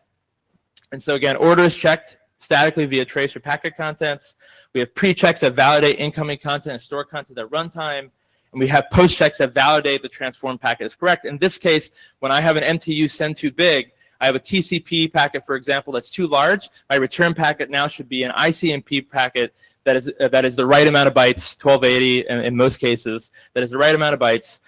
And so again, order is checked statically via trace or packet contents. We have pre-checks that validate incoming content and store content at runtime. And we have post checks that validate the transformed packet is correct. In this case, when I have an MTU send too big, I have a TCP packet, for example, that's too large. My return packet now should be an ICMP packet that is the right amount of bytes, 1280 in most cases, that is the right amount of bytes.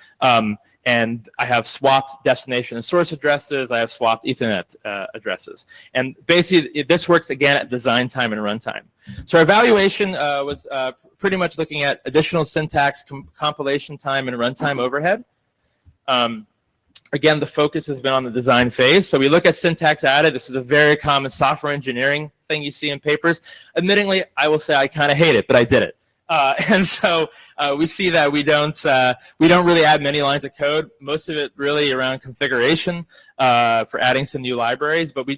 And I have swapped destination and source addresses. I have swapped Ethernet addresses. And basically, this works again at design time and runtime. So our evaluation was pretty much looking at additional syntax, compilation time, and runtime overhead. Again, the focus has been on the design phase. So we look at syntax added. This is a very common software engineering thing you see in papers. Admittingly, I will say I kind of hate it, but I did it. And so we see that we don't really add many lines of code. Most of it really around configuration for adding some new libraries. But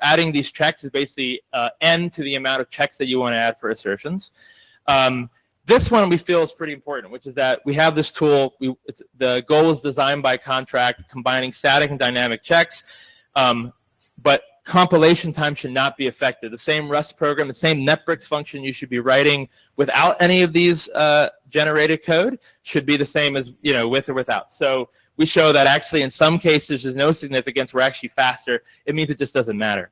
adding these checks is basically n to the amount of checks that you want to add for assertions. This one we feel is pretty important, which is that we have this tool. The goal is designed by contract, combining static and dynamic checks. But compilation time should not be affected. The same Rust program, the same netbricks function you should be writing without any of these generated code should be the same as with or without. So we show that actually in some cases there's no significance. We're actually faster. It means it just doesn't matter.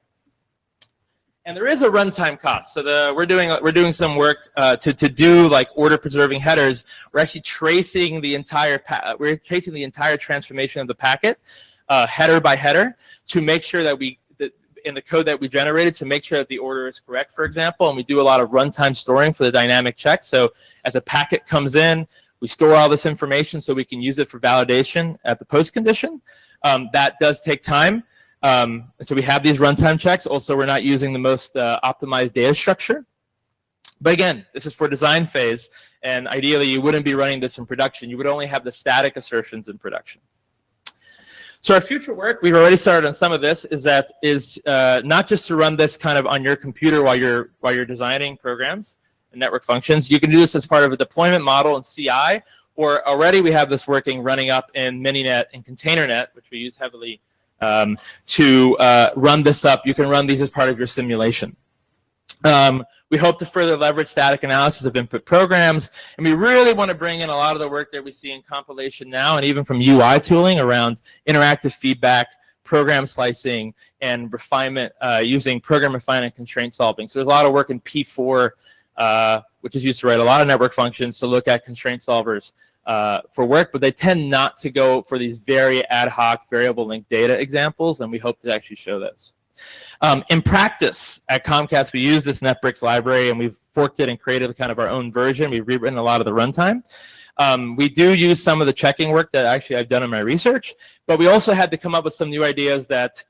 And there is a runtime cost. So we're doing some work to do like order preserving headers. We're actually tracing the entire transformation of the packet header by header to make sure that in the code that we generated to make sure that the order is correct, for example, and we do a lot of runtime storing for the dynamic check. So as a packet comes in, we store all this information so we can use it for validation at the post condition. That does take time. So we have these runtime checks. Also, we're not using the most optimized data structure. But again, this is for design phase, and ideally you wouldn't be running this in production. You would only have the static assertions in production. So our future work, we've already started on some of this, is not just to run this kind of on your computer while you're designing programs and network functions. You can do this as part of a deployment model in CI, or already we have this running up in Mininet and ContainerNet, which we use heavily to run this up. You can run these as part of your simulation. We hope to further leverage static analysis of input programs, and we really want to bring in a lot of the work that we see in compilation now and even from UI tooling around interactive feedback, program slicing, and refinement using program refinement and constraint solving. So there's a lot of work in P4, which is used to write a lot of network functions to look at constraint solvers for work, but they tend not to go for these very ad hoc variable linked data examples, and we hope to actually show those. In practice, at Comcast, we use this netbricks library, and we've forked it and created kind of our own version. We've rewritten a lot of the runtime. We do use some of the checking work that actually I've done in my research, but we also had to come up with some new ideas that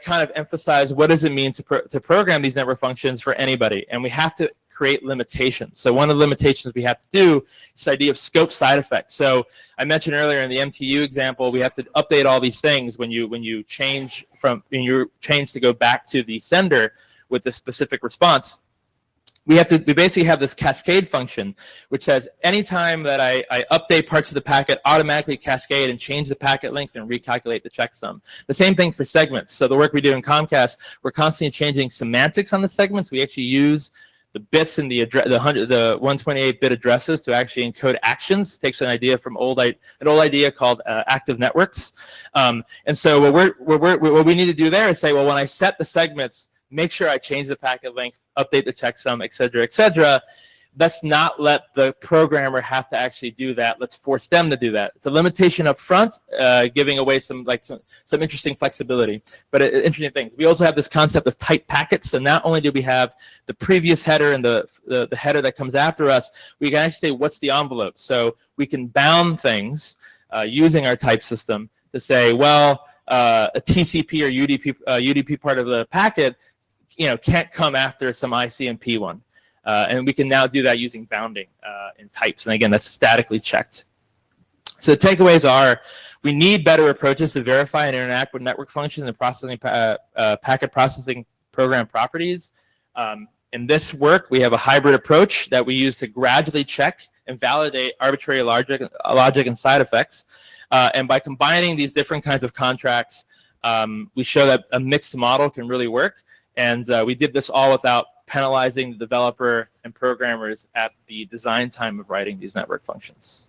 kind of emphasize what does it mean to program these network functions for anybody, and we have to create limitations. So one of the limitations we have to do is the idea of scope side effects. So I mentioned earlier in the MTU example, we have to update all these things when you change to go back to the sender with the specific response. We basically have this cascade function, which says anytime that I update parts of the packet, automatically cascade and change the packet length and recalculate the checksum. The same thing for segments. So the work we do in Comcast, we're constantly changing semantics on the segments. We actually use bits in the 128-bit addresses to actually encode actions. Takes an idea from an old idea called active networks. And so what we need to do there is say, well, when I set the segments, make sure I change the packet length, update the checksum, et cetera, et cetera. Let's not let the programmer have to actually do that. Let's force them to do that. It's a limitation up front, giving away some interesting flexibility. But interesting things. We also have this concept of type packets. So not only do we have the previous header and the header that comes after us, we can actually say what's the envelope. So we can bound things using our type system to say, well, a TCP or UDP part of the packet, can't come after some ICMP one. And we can now do that using bounding in types. And again, that's statically checked. So the takeaways are, we need better approaches to verify and interact with network functions and processing packet processing program properties. In this work, we have a hybrid approach that we use to gradually check and validate arbitrary logic and side effects. And by combining these different kinds of contracts, we show that a mixed model can really work. And we did this all without penalizing the developer and programmers at the design time of writing these network functions.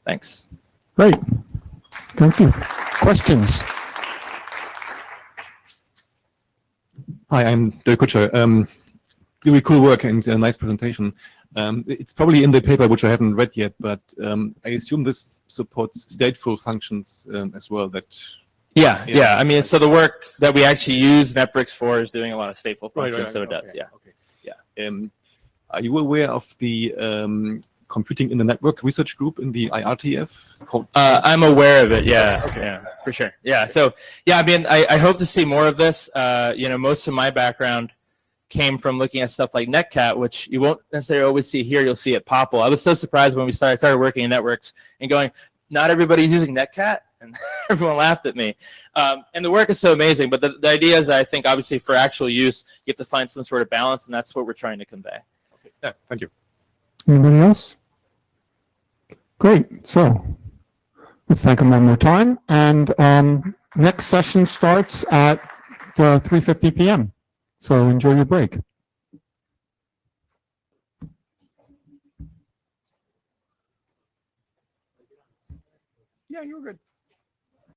Thanks. Great. Thank you. Questions? Hi, I'm Dirk Kutscher. Really cool work and a nice presentation. It's probably in the paper, which I haven't read yet, but I assume this supports stateful functions as well. Yeah. I mean, so the work that we actually use NetBricks for is doing a lot of stateful functions, so it does, yeah. Okay. Yeah. Are you aware of the computing in the network research group in the IETF? I'm aware of it, yeah. Okay. Yeah, for sure. Yeah, so, I mean, I hope to see more of this. Most of my background came from looking at stuff like Netcat, which you won't necessarily always see here, you'll see at Popple. I was so surprised when we started working in networks and going, not everybody's using Netcat? And everyone laughed at me. And the work is so amazing, but the idea is that I think obviously for actual use, you have to find some sort of balance, and that's what we're trying to convey. Okay. Yeah, thank you. Anybody else? Great. So let's thank them one more time. And next session starts at 3:50 p.m. So enjoy your break. Yeah, you're good.